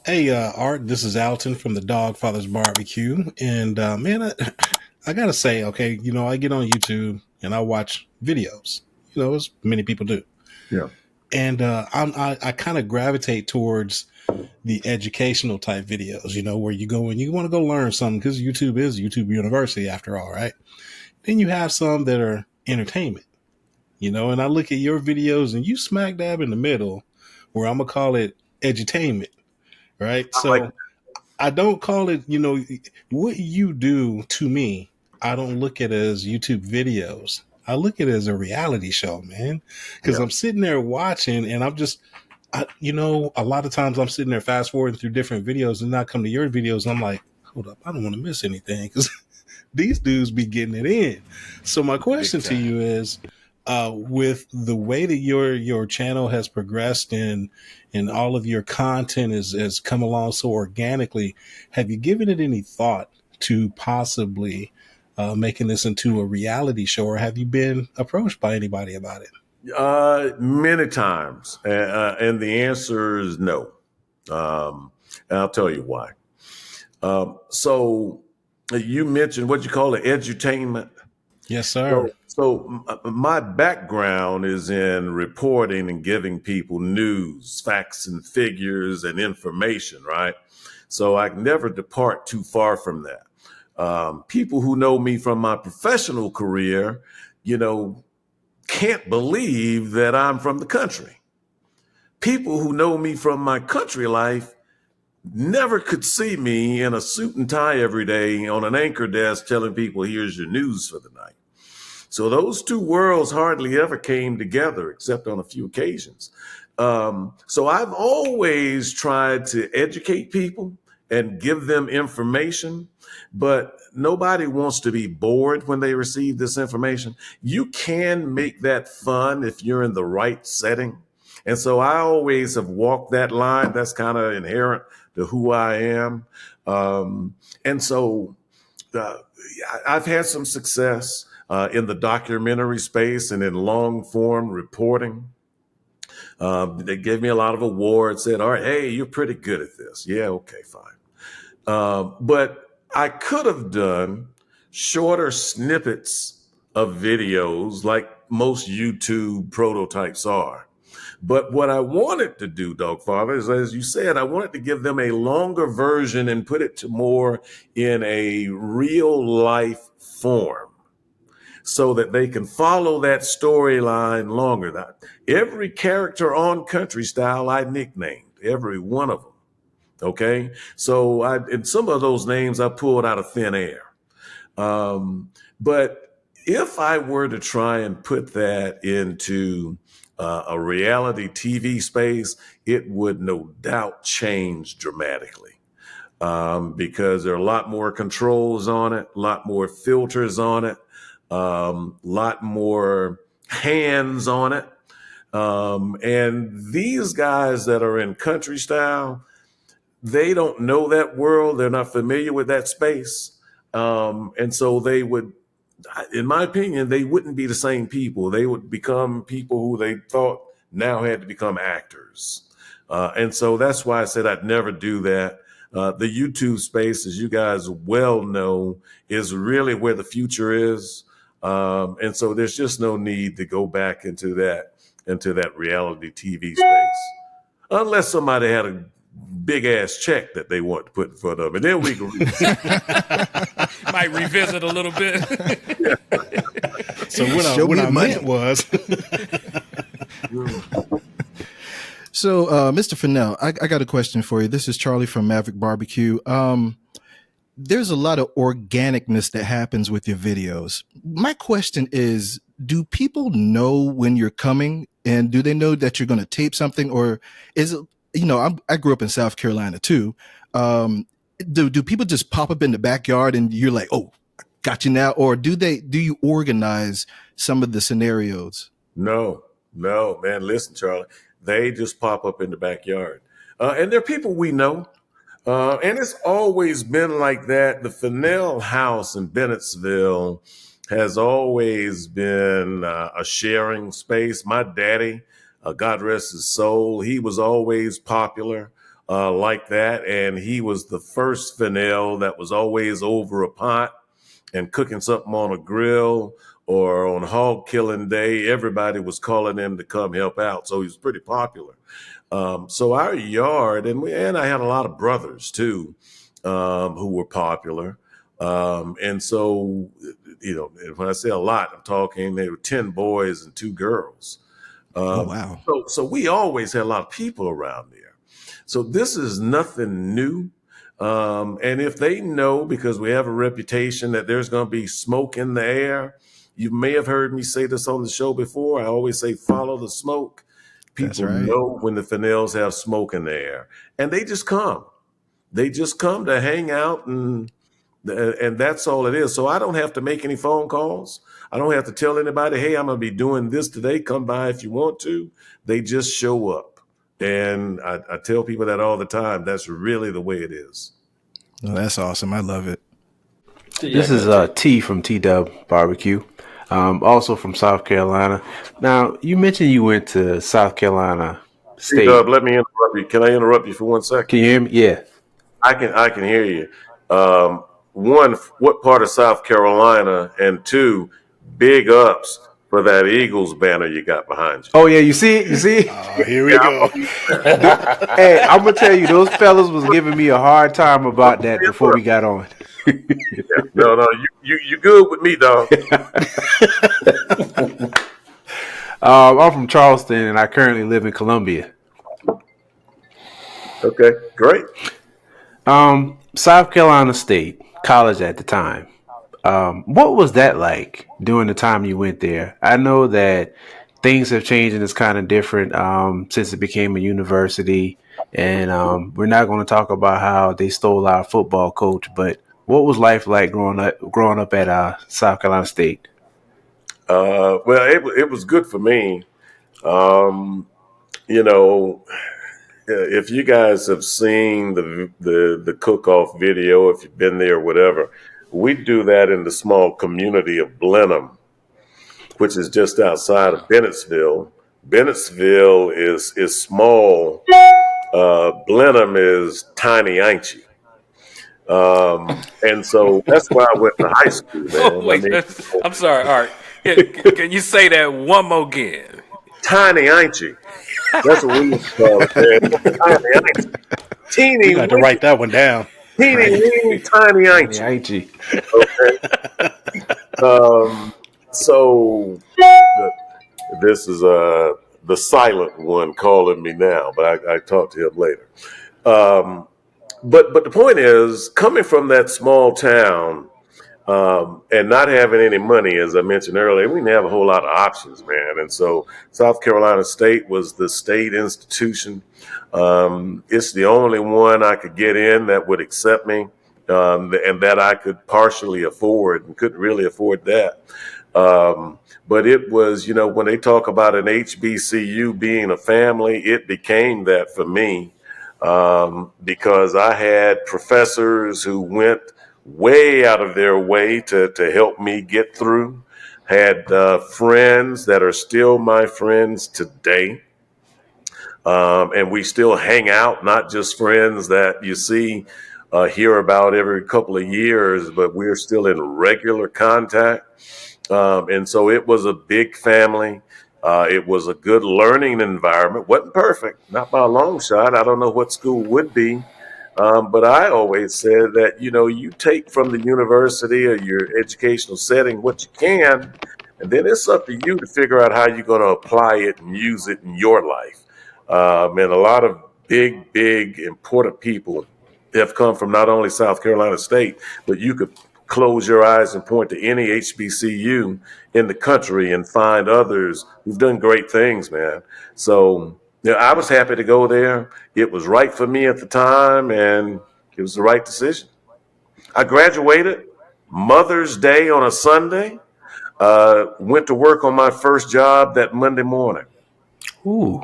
Hey, Art, this is Alton from the Dog Father's Barbecue. And man, I gotta say, okay, I get on YouTube and I watch videos, as many people do. Yeah. And I kind of gravitate towards the educational type videos, where you go and you want to go learn something because YouTube is YouTube University after all, right? Then you have some that are entertainment, and I look at your videos and you smack dab in the middle where I'm going to call it edutainment, right? I like So I don't call it, what you do to me. I don't look at it as YouTube videos. I look at it as a reality show, man, because Yeah. I'm sitting there watching and a lot of times I'm sitting there fast forwarding through different videos and I come to your videos. And I'm like, hold up, I don't want to miss anything because these dudes be getting it in. So my Big question to time. you is, with the way that your channel has progressed and all of your content has come along so organically, have you given it any thought to possibly making this into a reality show, or have you been approached by anybody about it? Many times, and the answer is no. And I'll tell you why. So you mentioned what you call it, edutainment. Yes, sir. So my background is in reporting and giving people news, facts, and figures and information, right? So I can never depart too far from that. People who know me from my professional career, you know, can't believe that I'm from the country. People who know me from my country life never could see me in a suit and tie every day on an anchor desk telling people, here's your news for the night. So those two worlds hardly ever came together except on a few occasions. So I've always tried to educate people and give them information, but nobody wants to be bored when they receive this information. You can make that fun if you're in the right setting. And so I always have walked that line. That's kind of inherent to who I am. And so uh, I've had some success in the documentary space and in long form reporting. They gave me a lot of awards, said, all right, hey, you're pretty good at this. Yeah, okay, fine. But I could have done shorter snippets of videos like most YouTube prototypes are. But what I wanted to do, Dog Father, is as you said, I wanted to give them a longer version and put it to more in a real life form so that they can follow that storyline longer. Now, every character on Country Style I nicknamed, every one of them. Okay. So and some of those names I pulled out of thin air. But if I were to try and put that into a reality TV space, it would no doubt change dramatically because there are a lot more controls on it, a lot more filters on it, a lot more hands on it. And these guys that are in country style, they don't know that world. They're not familiar with that space. And so they would, in my opinion, they wouldn't be the same people. They would become people who they thought now had to become actors. And so that's why I said I'd never do that. The YouTube space, as you guys well know, is really where the future is. And so there's just no need to go back into that reality TV space, unless somebody had a big ass check that they want to put in front of them, and then we can. Might revisit a little bit. So what I Show what me the I money. meant was, So, Mr. Fennell, I got a question for you. This is Charlie from Maverick Barbecue. There's a lot of organicness that happens with your videos. My question is, do people know when you're coming, and do they know that you're going to tape something, or is it, I grew up in South Carolina too. Um, do people just pop up in the backyard and you're like, oh, got you now? Or do you organize some of the scenarios? No, no, man. Listen, Charlie, they just pop up in the backyard, and they're people we know. And it's always been like that. The Fennell house in Bennettsville has always been a sharing space. My daddy, God rest his soul, he was always popular. like that. And he was the first Fennell that was always over a pot and cooking something on a grill, or on hog killing day. Everybody was calling him to come help out. So he was pretty popular. So our yard, and I had a lot of brothers too, who were popular. And so, when I say a lot, I'm talking, there were 10 boys and 2 girls. Oh, wow. So we always had a lot of people around there. So this is nothing new. And if they know, because we have a reputation, that there's going to be smoke in the air, you may have heard me say this on the show before. I always say, follow the smoke. That's People right. know when the Fennells have smoke in the air, and they just come. They just come to hang out, and that's all it is. So I don't have to make any phone calls. I don't have to tell anybody, hey, I'm going to be doing this today. Come by if you want to. They just show up. And I tell people that all the time. That's really the way it is. Oh, that's awesome. I love it. This is T from T-Dub Barbecue, also from South Carolina. Now, you mentioned you went to South Carolina State. T-Dub, let me interrupt you. Can I interrupt you for 1 second? Can you hear me? Yeah. I can hear you. One, what part of South Carolina? And 2, big ups for that Eagles banner you got behind you. Oh, yeah, you see? Here we go. Hey, I'm going to tell you, those fellas was giving me a hard time about that before we got on. No, you good with me, dog. I'm from Charleston, and I currently live in Columbia. Okay, great. South Carolina State, college at the time. What was that like during the time you went there? I know that things have changed and it's kind of different since it became a university. And we're not going to talk about how they stole our football coach, but what was life like growing up at South Carolina State? Well, it was good for me. If you guys have seen the cook-off video, if you've been there or whatever, we do that in the small community of Blenheim, which is just outside of Bennettsville. Bennettsville is small. Blenheim is tiny, ain't you? And so that's why I went to high school, man. Wait, I'm sorry, Art. Can you say that one more again? Tiny, ain't you? That's what we call it, man. Tiny, ain't you? Teeny, You got to write that one down. teeny, weeny, tiny, ain't you? IG. Okay. So this is the silent one calling me now, but I talk to him later. But the point is, coming from that small town and not having any money, as I mentioned earlier, we didn't have a whole lot of options, man. And so South Carolina State was the state institution. It's the only one I could get in that would accept me, and that I could partially afford, and couldn't really afford that. But it was, when they talk about an HBCU being a family, it became that for me, because I had professors who went way out of their way to help me get through, had friends that are still my friends today. And we still hang out, not just friends that you see, hear about every couple of years, but we're still in regular contact. And so it was a big family. It was a good learning environment. Wasn't perfect, not by a long shot. I don't know what school would be. But I always said that, you take from the university or your educational setting what you can, and then it's up to you to figure out how you're going to apply it and use it in your life. And a lot of big, important people have come from not only South Carolina State, but you could close your eyes and point to any HBCU in the country and find others who've done great things, man. So I was happy to go there. It was right for me at the time, and it was the right decision. I graduated Mother's Day on a Sunday, went to work on my first job that Monday morning. Ooh.